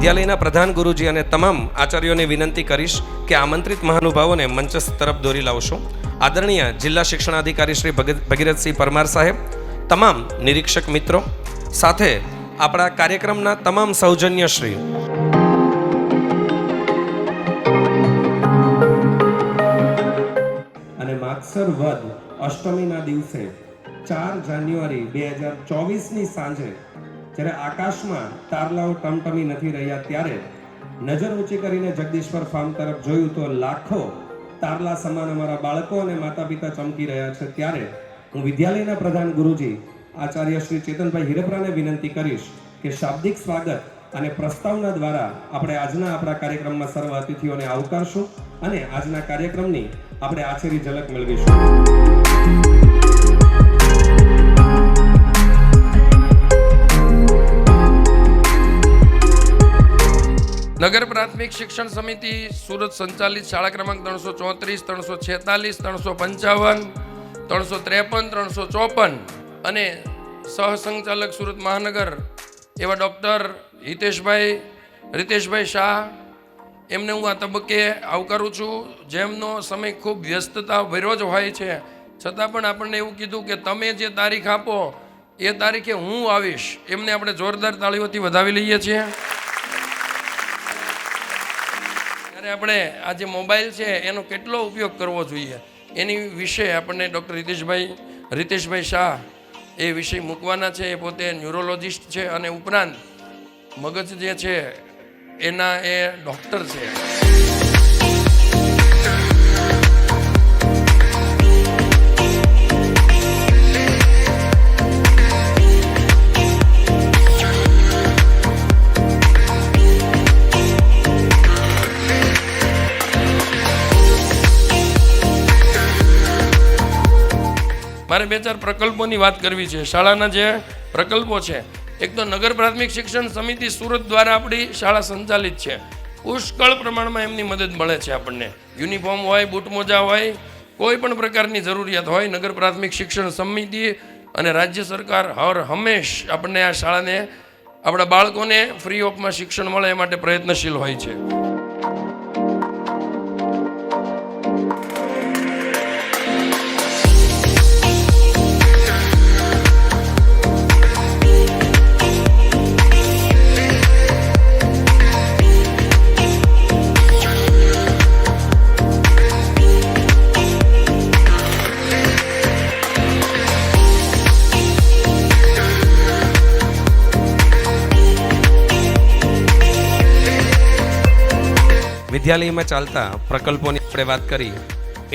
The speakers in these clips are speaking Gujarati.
વિદ્યાલયના પ્રધાન ગુરુજી અને તમામ આચાર્યોને વિનંતી કરીશ કે આમંત્રિત મહાનુભાવોને મંચ તરફ દોરી લાવશો. આદરણીય જિલ્લા શિક્ષણાધિકારી શ્રી ભગીરથસિંહ પરમાર સાહેબ, તમામ નિરીક્ષક મિત્રો સાથે આપણા કાર્યક્રમના તમામ સૌજન્યશ્રી. અને માગસર વદ અષ્ટમીના દિવસે 4 જાન્યુઆરી 2024ની સાંજે જ્યારે આકાશમાં તારલાઓ ટમટમી નથી રહ્યા ત્યારે નજર ઊંચી કરીને જગદીશ્વર ફાર્મ તરફ જોયું તો લાખો તારલા સમાન અમારા બાળકો અને માતા પિતા ચમકી રહ્યા છે. ત્યારે હું વિદ્યાલયના પ્રધાન ગુરુજી આચાર્ય શ્રી ચેતનભાઈ હિરપરાને વિનંતી કરીશ કે શાબ્દિક સ્વાગત અને પ્રસ્તાવના દ્વારા આપણે આજના આપણા કાર્યક્રમમાં સર્વ અતિથિઓને આવકારશું અને આજના કાર્યક્રમની આપણે આછેરી ઝલક મેળવીશું. નગર પ્રાથમિક શિક્ષણ સમિતિ સુરત સંચાલિત શાળા ક્રમાંક 334, 346, 355, 353, 354 અને સહસંચાલક સુરત મહાનગર એવા ડૉક્ટર રિતેશભાઈ શાહ, એમને હું આ તબક્કે આવકારું છું. જેમનો સમય ખૂબ વ્યસ્તતા ભર્યો જ હોય છે, છતાં પણ આપણને એવું કીધું કે તમે જે તારીખ આપો એ તારીખે હું આવીશ. એમને આપણે જોરદાર તાળીઓથી વધાવી લઈએ છીએ. ત્યારે આપણે આ જે મોબાઈલ છે એનો કેટલો ઉપયોગ કરવો જોઈએ એની વિશે આપણને ડૉક્ટર રિતેશભાઈ શાહ એ વિષય મૂકવાના છે. એ પોતે ન્યુરોલોજિસ્ટ છે અને ઉપરાંત મગજ જે છે એના એ ડૉક્ટર છે. મારે 2-4 પ્રકલ્પોની વાત કરવી છે. શાળાના જે પ્રકલ્પો છે, એક તો નગર પ્રાથમિક શિક્ષણ સમિતિ સુરત દ્વારા આપણી શાળા સંચાલિત છે. પુષ્કળ પ્રમાણમાં એમની મદદ મળે છે આપણને. યુનિફોર્મ હોય, બૂટ મોજા હોય, કોઈ પણ પ્રકારની જરૂરિયાત હોય, નગર પ્રાથમિક શિક્ષણ સમિતિ અને રાજ્ય સરકાર હર હંમેશ આપણને આ શાળાને, આપણા બાળકોને ફ્રી ઓફમાં શિક્ષણ મળે એ માટે પ્રયત્નશીલ હોય છે. વિદ્યાલયમાં ચાલતા પ્રકલ્પોની આપણે વાત કરી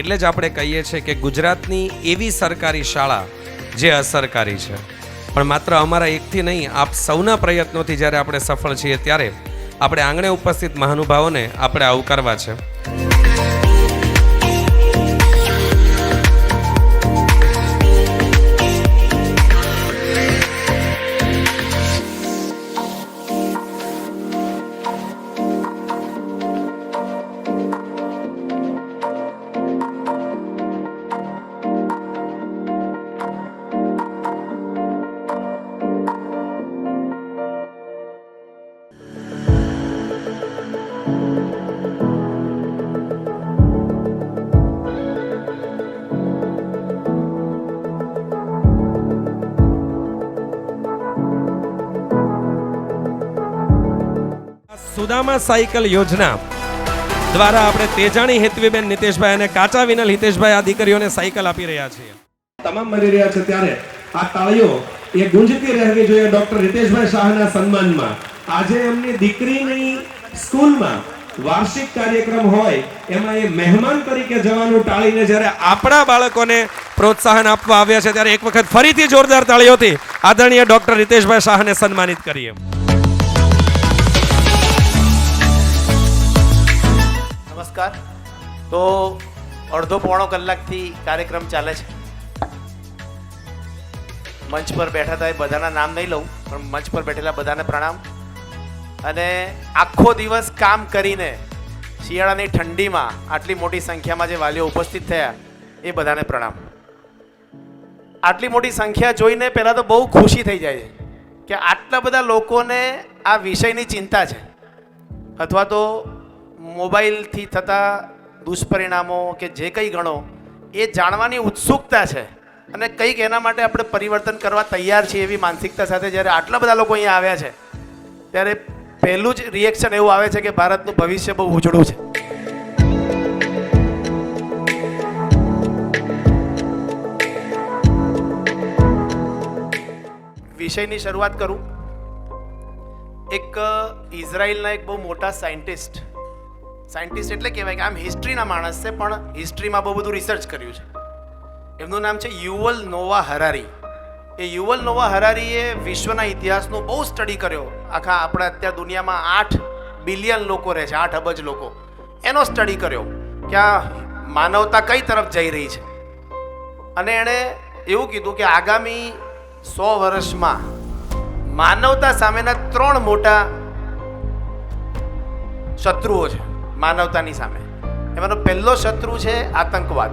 એટલે જ આપણે કહીએ છીએ કે ગુજરાતની એવી સરકારી શાળા જે અસરકારી છે. પણ માત્ર અમારા એકથી નહીં, આપ સૌના પ્રયત્નોથી જ્યારે આપણે સફળ છીએ ત્યારે આપણે આંગણે ઉપસ્થિત મહાનુભાવોને આપણે આવકારવા છે. સુદામા સાયકલ યોજના દ્વારા આપણે તેજાણી હેતવીબેન નિતેશભાઈ અને કાચા વિનલ હિતેશભાઈ આ દીકરીઓને સાયકલ આપી રહ્યા છીએ. તમામ મળી રહ્યા છે ત્યારે આ તાળીઓ એ ગુંજતી રહેવી જોઈએ ડોક્ટર રિતેશભાઈ શાહના સન્માનમાં. આજે એમની દીકરીની સ્કૂલમાં વાર્ષિક કાર્યક્રમ હોય એમાં એ મહેમાન તરીકે જવાનું ટાળીને જ્યારે આપણા બાળકોને પ્રોત્સાહન આપવા આવ્યા છે ત્યારે એક વખત ફરીથી જોરદાર તાળીઓથી આદરણીય ડોક્ટર રિતેશભાઈ શાહને સન્માનિત કરીએ. નમસ્કાર. તો અડધો પોણો કલાકથી કાર્યક્રમ ચાલે છે. મંચ પર બેઠા હતા એ બધાના નામ નહીં લઉં, પણ મંચ પર બેઠેલા બધાને પ્રણામ. અને આખો દિવસ કામ કરીને શિયાળાની ઠંડીમાં આટલી મોટી સંખ્યામાં જે વાલીઓ ઉપસ્થિત થયા એ બધાને પ્રણામ. આટલી મોટી સંખ્યા જોઈને પહેલાં તો બહુ ખુશી થઈ જાય છે કે આટલા બધા લોકોને આ વિષયની ચિંતા છે. અથવા તો મોબાઈલથી થતા દુષ્પરિણામો કે જે કંઈ ગણો એ જાણવાની ઉત્સુકતા છે અને કંઈક એના માટે આપણે પરિવર્તન કરવા તૈયાર છીએ એવી માનસિકતા સાથે જ્યારે આટલા બધા લોકો અહીંયા આવ્યા છે ત્યારે પહેલું જ રિએક્શન એવું આવે છે કે ભારતનું ભવિષ્ય બહુ ઉજળું છે. વિષયની શરૂઆત કરું. એક ઇઝરાયલના એક બહુ મોટા સાયન્ટિસ્ટ એટલે કહેવાય કે આમ હિસ્ટ્રીના માણસ છે પણ હિસ્ટ્રીમાં બહુ બધું રિસર્ચ કર્યું છે. એમનું નામ છે યુવલ નોવા હરારી. એ યુવલ નોવા હરારીએ વિશ્વના ઇતિહાસનો બહુ સ્ટડી કર્યો. આખા આપણા અત્યારે દુનિયામાં 8 બિલિયન લોકો રહે છે, 8 અબજ લોકો. એનો સ્ટડી કર્યો કે આ માનવતા કઈ તરફ જઈ રહી છે. અને એણે એવું કીધું કે આગામી 100 વર્ષમાં માનવતા સામેના 3 મોટા શત્રુઓ છે માનવતાની સામે. એમાંનો પહેલો શત્રુ છે આતંકવાદ,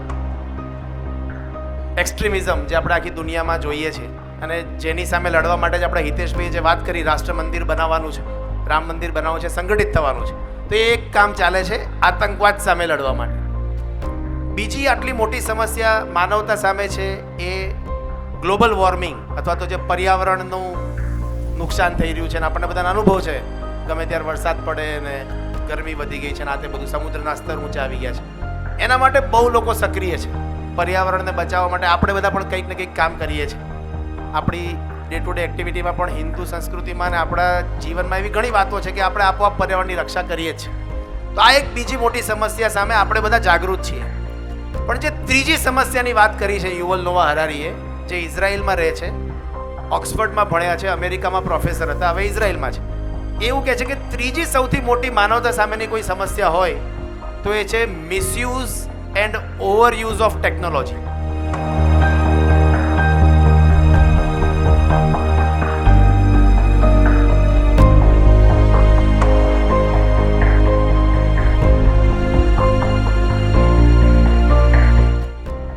એક્સ્ટ્રીમિઝમ, જે આપણે આખી દુનિયામાં જોઈએ છીએ અને જેની સામે લડવા માટે જ આપણે હિતેશભાઈએ જે વાત કરી, રાષ્ટ્ર મંદિર બનાવવાનું છે, રામ મંદિર બનાવવાનું છે, સંગઠિત થવાનું છે, તો એ એક કામ ચાલે છે આતંકવાદ સામે લડવા માટે. બીજી આટલી મોટી સમસ્યા માનવતા સામે છે એ ગ્લોબલ વોર્મિંગ અથવા તો જે પર્યાવરણનું નુકસાન થઈ રહ્યું છે અને આપણને બધાનો અનુભવ છે. ગમે ત્યારે વરસાદ પડે ને ગરમી વધી ગઈ છે ને આ તે બધું સમુદ્રના સ્તર ઊંચા આવી ગયા છે. એના માટે બહુ લોકો સક્રિય છે. પર્યાવરણને બચાવવા માટે આપણે બધા પણ કંઈક ને કંઈક કામ કરીએ છીએ. આપણી ડે ટુ ડે એક્ટિવિટીમાં પણ હિન્દુ સંસ્કૃતિમાં ને આપણા જીવનમાં એવી ઘણી વાતો છે કે આપણે આપોઆપ પર્યાવરણની રક્ષા કરીએ છીએ. તો આ એક બીજી મોટી સમસ્યા સામે આપણે બધા જાગૃત છીએ. પણ જે ત્રીજી સમસ્યાની વાત કરી છે યુવલ નોવા હરારીએ, જે ઇઝરાયલમાં રહે છે, ઓક્સફર્ડમાં ભણ્યા છે, અમેરિકામાં પ્રોફેસર હતા, હવે ઇઝરાયલમાં છે. એવું કહે છે કે ત્રીજી સૌથી મોટી માનવતા સામેની કોઈ સમસ્યા હોય તો એ છે misuse and overuse of technology.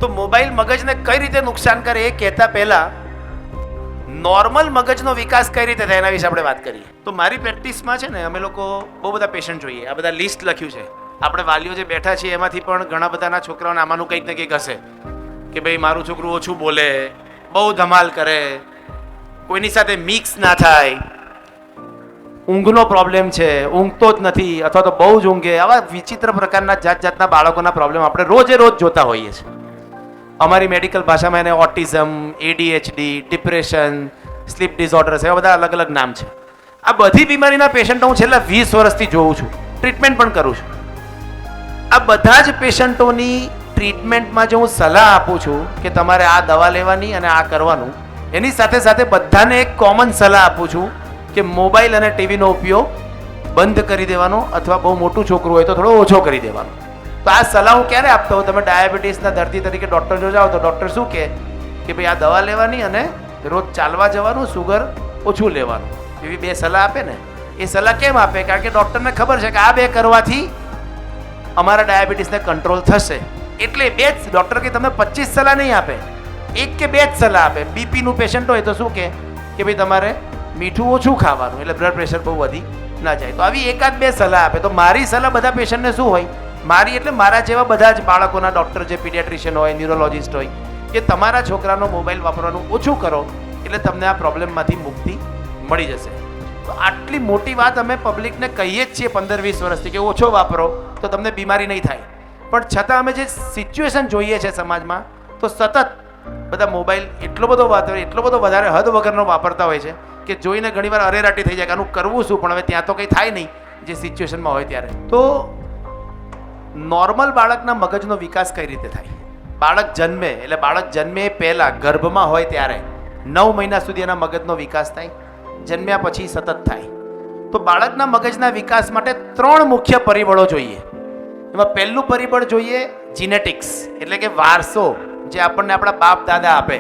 તો મોબાઈલ મગજને કઈ રીતે નુકસાન કરે એ કહેતા પહેલા નોર્મલ મગજનો વિકાસ કઈ રીતે થાય એના વિશે આપણે વાત કરીએ. તો મારી પ્રેક્ટિસમાં છે ને અમે લોકો બહુ બધા પેશન્ટ જોઈએ. આ બધા લિસ્ટ લખ્યું છે. આપણે વાલીઓ જે બેઠા છીએ એમાંથી પણ ઘણા બધાના છોકરાઓને આમાંનું કંઈક ને કંઈક હશે કે ભાઈ મારું છોકરું ઓછું બોલે, બહુ ધમાલ કરે, કોઈની સાથે મિક્સ ના થાય, ઊંઘનો પ્રોબ્લેમ છે, ઊંઘતો જ નથી અથવા તો બહુ જ ઊંઘે. આવા વિચિત્ર પ્રકારના જાતના બાળકોના પ્રોબ્લેમ આપણે રોજે રોજ જોતા હોઈએ છીએ. અમારી મેડિકલ ભાષામાં એને autism, ADHD, depression, sleep disorders, એવા બધા અલગ અલગ નામ છે. આ બધી બીમારીના પેશન્ટો હું છેલ્લા 20 વર્ષથી જોઉં છું, ટ્રીટમેન્ટ પણ કરું છું. આ બધા જ પેશન્ટોની ટ્રીટમેન્ટમાં જે હું સલાહ આપું છું કે તમારે આ દવા લેવાની અને આ કરવાનું, એની સાથે સાથે બધાને એક કોમન સલાહ આપું છું કે મોબાઈલ અને ટીવીનો ઉપયોગ બંધ કરી દેવાનો અથવા બહુ મોટું છોકરું હોય તો થોડો ઓછો કરી દેવાનો. તો આ સલાહ હું ક્યારે આપતો હોઉં? તમે ડાયાબિટીસના દર્દી તરીકે ડૉક્ટર જો જાઓ તો ડૉક્ટર શું કહે કે ભાઈ આ દવા લેવાની અને રોજ ચાલવા જવાનું, સુગર ઓછું લેવાનું, એવી 2 સલાહ આપે ને. એ સલાહ કેમ આપે? કારણ કે ડૉક્ટરને ખબર છે કે આ 2 કરવાથી અમારા ડાયાબિટીસને કંટ્રોલ થશે. એટલે 2 જ ડૉક્ટર કે તમને 25 સલાહ નહીં આપે, 1 કે 2 જ સલાહ આપે. બીપીનું પેશન્ટ હોય તો શું કે ભાઈ તમારે મીઠું ઓછું ખાવાનું એટલે બ્લડ પ્રેશર બહુ વધી ના જાય. તો આવી 1-2 સલાહ આપે. તો મારી સલાહ બધા પેશન્ટને શું હોય? મારી એટલે મારા જેવા બધા જ બાળકોના ડૉક્ટર, જે પીડિયાટ્રિશિયન હોય, ન્યુરોલોજિસ્ટ હોય, કે તમારા છોકરાનો મોબાઈલ વાપરવાનું ઓછું કરો એટલે તમને આ પ્રોબ્લેમમાંથી મુક્તિ મળી જશે. તો આટલી મોટી વાત અમે પબ્લિકને કહીએ જ છીએ 15-20 વર્ષથી કે ઓછો વાપરો તો તમને બીમારી નહીં થાય. પણ છતાં અમે જે સિચ્યુએશન જોઈએ છે સમાજમાં, તો સતત બધા મોબાઈલ એટલો બધો વધારે હદ વગરનો વાપરતા હોય છે કે જોઈને ઘણીવાર અરેરાટી થઈ જાય કે આનું કરવું શું, પણ હવે ત્યાં તો કંઈ થાય નહીં જે સિચ્યુએશનમાં હોય ત્યારે. તો નોર્મલ બાળકના મગજનો વિકાસ કઈ રીતે થાય? બાળક જન્મે પહેલાં ગર્ભમાં હોય ત્યારે 9 મહિના સુધી એના મગજનો વિકાસ થાય. જન્મ્યા પછી સતત થાય. તો બાળકના મગજના વિકાસ માટે 3 મુખ્ય પરિબળો જોઈએ. એમાં પહેલું પરિબળ જોઈએ જીનેટિક્સ, એટલે કે વારસો, જે આપણને આપણા બાપ દાદા આપે.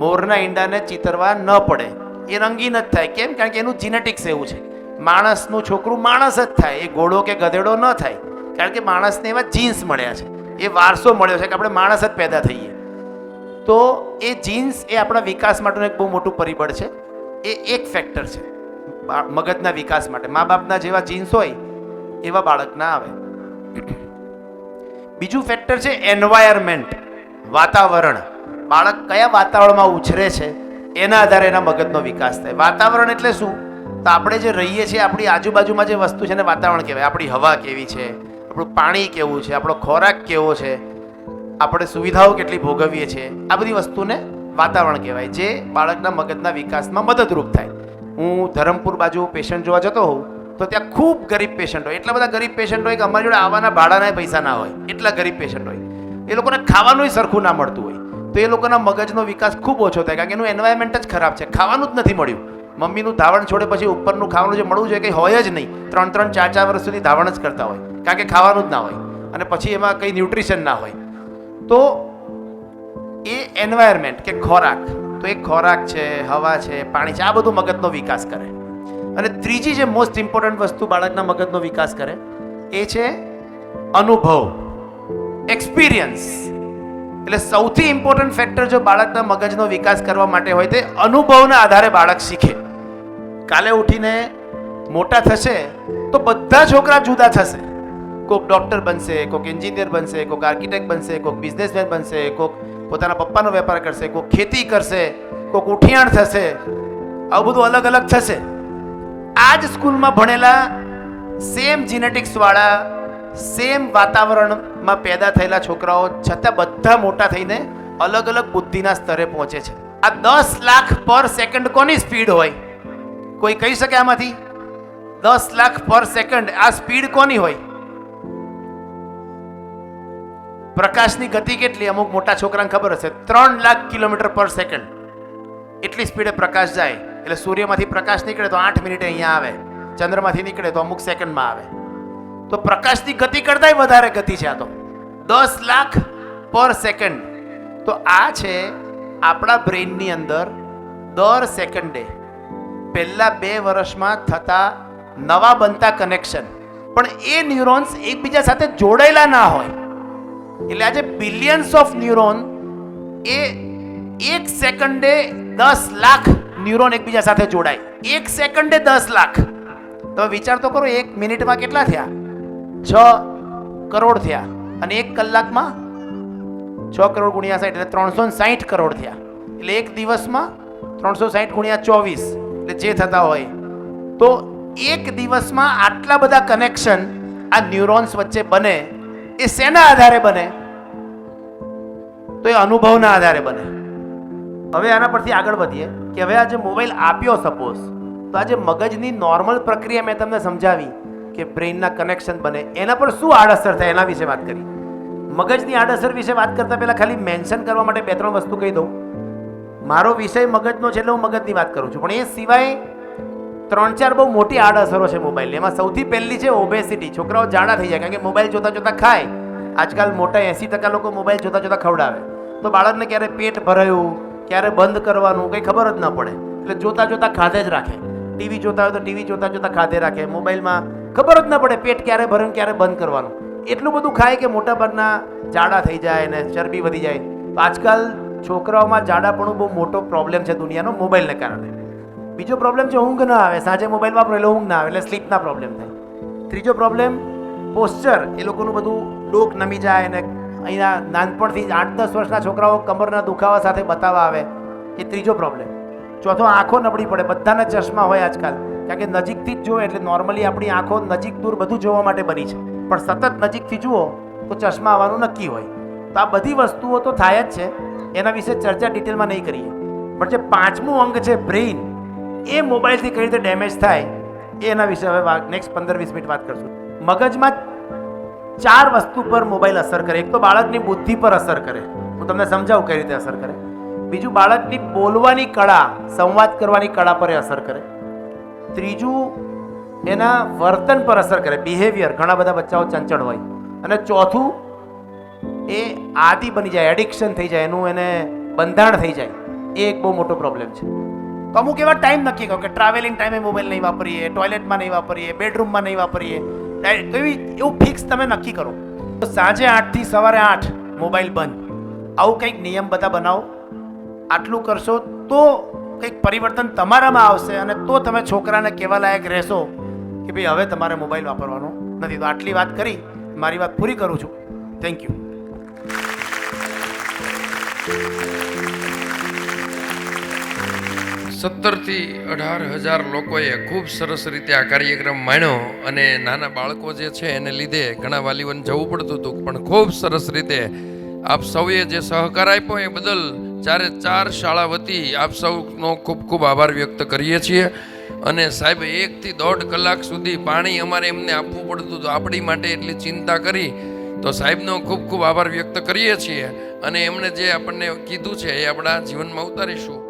મોરના ઈંડાને ચીતરવા ન પડે, એ રંગીન જ થાય. કેમ? કારણ કે એનું જીનેટિક્સ એવું છે. માણસનું છોકરું માણસ જ થાય, એ ઘોડો કે ગધેડો ન થાય, કારણ કે માણસને એવા જીન્સ મળ્યા છે, એ વારસો મળ્યો છે કે આપણે માણસ જ પેદા થઈએ. તો એ જીન્સ એ આપણા વિકાસ માટેનું એક બહુ મોટું પરિબળ છે. એ એક ફેક્ટર છે મગજના વિકાસ માટે. મા બાપના જેવા જીન્સ હોય એવા બાળક ના આવે. બીજું ફેક્ટર છે એન્વાયરમેન્ટ, વાતાવરણ. બાળક કયા વાતાવરણમાં ઉછરે છે એના આધારે એના મગજનો વિકાસ થાય. વાતાવરણ એટલે શું? તો આપણે જે રહીએ છીએ, આપણી આજુબાજુમાં જે વસ્તુ છે એને વાતાવરણ કહેવાય. આપણી હવા કેવી છે, આપણું પાણી કેવું છે, આપણો ખોરાક કેવો છે, આપણે સુવિધાઓ કેટલી ભોગવીએ છીએ, આ બધી વસ્તુને વાતાવરણ કહેવાય, જે બાળકના મગજના વિકાસમાં મદદરૂપ થાય. હું ધરમપુર બાજુ પેશન્ટ જોવા જતો હોઉં તો ત્યાં ખૂબ ગરીબ પેશન્ટ હોય. એટલા બધા ગરીબ પેશન્ટ હોય કે અમારી જોડે આવવાના ભાડાના પૈસા ના હોય, એટલા ગરીબ પેશન્ટ હોય. એ લોકોને ખાવાનું સરખું ના મળતું હોય તો એ લોકોના મગજનો વિકાસ ખૂબ ઓછો થાય, કારણ કે એનું એન્વાયરમેન્ટ જ ખરાબ છે. ખાવાનું જ નથી મળ્યું. મમ્મીનું ધાવણ છોડે પછી ઉપરનું ખાવાનું જે મળવું જોઈએ કંઈ હોય જ નહીં. 3-3, 4-4 વર્ષ સુધી ધાવણ જ કરતા હોય, કારણ કે ખાવાનું જ ના હોય અને પછી એમાં કંઈ ન્યુટ્રિશન ના હોય. તો એ એન્વાયરમેન્ટ કે ખોરાક, તો એ ખોરાક છે, હવા છે, પાણી છે, આ બધું મગજનો વિકાસ કરે. અને ત્રીજી જે મોસ્ટ ઇમ્પોર્ટન્ટ વસ્તુ બાળકના મગજનો વિકાસ કરે એ છે અનુભવ, એક્સપિરિયન્સ. એટલે સૌથી ઇમ્પોર્ટન્ટ ફેક્ટર જો બાળકના મગજનો વિકાસ કરવા માટે હોય તે અનુભવના આધારે બાળક શીખે. કાલે ઉઠીને મોટા થશે તો બધા છોકરા જુદા થશે. કોઈક ડોક્ટર બનશે, કોઈક એન્જિનિયર બનશે, કોઈક આર્કિટેક્ટ બનશે, કોઈક બિઝનેસમેન બનશે, કોઈક પોતાના પપ્પાનો વેપાર કરશે, કોઈક ખેતી કરશે, કોઈક ઉઠિયાણ થશે. આવું બધું અલગ અલગ થશે. આ જ સ્કૂલમાં ભણેલા, સેમ જીનેટિક્સ વાળા, સેમ વાતાવરણમાં પેદા થયેલા છોકરાઓ છતાં બધા મોટા થઈને અલગ અલગ બુદ્ધિના સ્તરે પહોંચે છે. આ 10 લાખ પર સેકન્ડ કોની સ્પીડ હોય? કોઈ કહી શકે આમાંથી? 10 લાખ પર સેકન્ડ આ સ્પીડ કોની હોય? પ્રકાશની ગતિ કેટલી? અમુક મોટા છોકરાને ખબર હશે, 3 લાખ કિલોમીટર પર સેકન્ડ. એટલી સ્પીડે પ્રકાશ જાય. એટલે સૂર્યમાંથી પ્રકાશ નીકળે તો 8 મિનિટે અહીંયા આવે, ચંદ્રમાંથી નીકળે તો અમુક સેકન્ડમાં આવે. તો પ્રકાશની ગતિ કરતાંય વધારે ગતિ છે આ તો, 10 લાખ પર સેકન્ડ. તો આ છે આપણા બ્રેઇનની અંદર દર સેકન્ડે પહેલા 2 વર્ષમાં થતા નવા બનતા કનેક્શન, પણ એ ન્યુરોન્સ એકબીજા સાથે જોડાયેલા ના હોય. એટલે આજે billions of neuron, A 1 સેકન્ડે 10 lakh neuron એકબીજા સાથે જોડાય. 1 સેકન્ડે 10 લાખ. તમે વિચાર તો કરો, 1 મિનિટમાં કેટલા થયા? 6 કરોડ થયા. અને 1 કલાકમાં 6 કરોડ ગુણ્યા 60 એટલે 360 કરોડ થયા. એટલે એક દિવસમાં 360 ગુણ્યા 24 એટલે જે થતા હોય. તો એક દિવસમાં આટલા બધા કનેક્શન આ ન્યુરોન્સ વચ્ચે બને. એ શેના આધારે બને? તો એ અનુભવના આધારે બને. હવે આના પરથી આગળ વધીએ કે હવે આ જે મોબાઈલ આપ્યો સપોઝ, તો આજે મગજની નોર્મલ પ્રક્રિયા મેં તમને સમજાવી કે બ્રેઇનના કનેક્શન બને, એના પર શું આડઅસર થાય એના વિશે વાત કરી. મગજની આડઅસર વિશે વાત કરતા પહેલા ખાલી મેન્શન કરવા માટે 2-3 વસ્તુ કહી દઉં. મારો વિષય મગજનો છે એટલે હું મગજની વાત કરું છું, પણ એ સિવાય 3-4 બહુ મોટી આડઅસરો છે મોબાઈલની. એમાં સૌથી પહેલી છે ઓબેસિટી. છોકરાઓ જાડા થઈ જાય કારણ કે મોબાઈલ જોતા જોતા ખાય. આજકાલ મોટા 80% લોકો મોબાઈલ જોતા જોતા ખવડાવે, તો બાળકને ક્યારે પેટ ભરાયું, ક્યારે બંધ કરવાનું કંઈ ખબર જ ન પડે. એટલે જોતા જોતા ખાધે જ રાખે. ટીવી જોતા હોય તો ટીવી જોતા જોતા ખાધે રાખે. મોબાઈલમાં ખબર જ ન પડે પેટ ક્યારે ભરે ક્યારે બંધ કરવાનું. એટલું બધું ખાય કે મોટા ભાગના જાડા થઈ જાય ને ચરબી વધી જાય. તો આજકાલ છોકરાઓમાં જાડાપણું બહુ મોટો પ્રોબ્લેમ છે દુનિયાનો, મોબાઈલને કારણે. બીજો પ્રોબ્લેમ છે ઊંઘ ના આવે. સાંજે મોબાઈલ વાપરો એટલે ઊંઘ ના આવે, એટલે સ્લીપના પ્રોબ્લેમ થાય. ત્રીજો પ્રોબ્લેમ પોસ્ચર. એ લોકોનું બધું ડોક નમી જાય ને અહીંયા નાનપણથી 8-10 વર્ષના છોકરાઓ કમરના દુખાવા સાથે બતાવવા આવે, એ ત્રીજો પ્રોબ્લેમ. ચોથો આંખો નબળી પડે. બધાના ચશ્મા હોય આજકાલ, કારણ કે નજીકથી જ જોવે. એટલે નોર્મલી આપણી આંખો નજીક દૂર બધું જોવા માટે બની છે, પણ સતત નજીકથી જુઓ તો ચશ્મા આવવાનું નક્કી હોય. તો આ બધી વસ્તુઓ તો થાય જ છે, એના વિશે ચર્ચા ડિટેલમાં નહીં કરીએ. પણ જે 5મું અંગ છે બ્રેઇન, એ મોબાઈલથી કઈ રીતે ડેમેજ થાય એના વિશે હવે નેક્સ્ટ 15-20 મિનિટ વાત કરશું. મગજમાં 4 વસ્તુ પર મોબાઈલ અસર કરે. એક તો બાળકની બુદ્ધિ પર અસર કરે, હું તમને સમજાવું કઈ રીતે અસર કરે. બીજું બાળકની બોલવાની કળા, સંવાદ કરવાની કળા પર અસર કરે. ત્રીજું એના વર્તન પર અસર કરે, બિહેવિયર. ઘણા બધા બચ્ચાઓ ચંચળ હોય. અને ચોથું એ આદિ બની જાય, એડિક્શન થઈ જાય, એનું એને બંધાણ થઈ જાય. એ એક બહુ મોટો પ્રોબ્લેમ છે. તો અમુક એવા ટાઈમ નક્કી કરો કે ટ્રાવેલિંગ ટાઈમે મોબાઈલ નહીં વાપરીએ, ટોયલેટમાં નહીં વાપરીએ, બેડરૂમમાં નહીં વાપરીએ. એવું ફિક્સ તમે નક્કી કરો. તો સાંજે 8 થી સવારે 8 મોબાઈલ બંધ. આવું કંઈક નિયમ બધા બનાવો. આટલું કરશો તો કંઈક પરિવર્તન તમારામાં આવશે, અને તો તમે છોકરાને કહેવા લાયક રહેશો કે ભાઈ હવે તમારે મોબાઈલ વાપરવાનો નથી. તો આટલી વાત કરી મારી વાત પૂરી કરું છું. Thank you. સત્તરથી 18,000 લોકોએ ખૂબ સરસ રીતે આ કાર્યક્રમ માણ્યો અને નાના બાળકો જે છે એને લીધે ઘણા વાલીઓને જવું પડતું હતું, પણ ખૂબ સરસ રીતે આપ સૌએ જે સહકાર આપ્યો એ બદલ 4 શાળા વતી આપ સૌનો ખૂબ ખૂબ આભાર વ્યક્ત કરીએ છીએ. અને સાહેબ 1 થી 1.5 કલાક સુધી પાણી અમારે એમને આપવું પડતું હતું, આપણી માટે એટલી ચિંતા કરી, તો સાહેબનો ખૂબ ખૂબ આભાર વ્યક્ત કરીએ છીએ. અને એમણે જે આપણને કીધું છે એ આપણા જીવનમાં ઉતારીશું.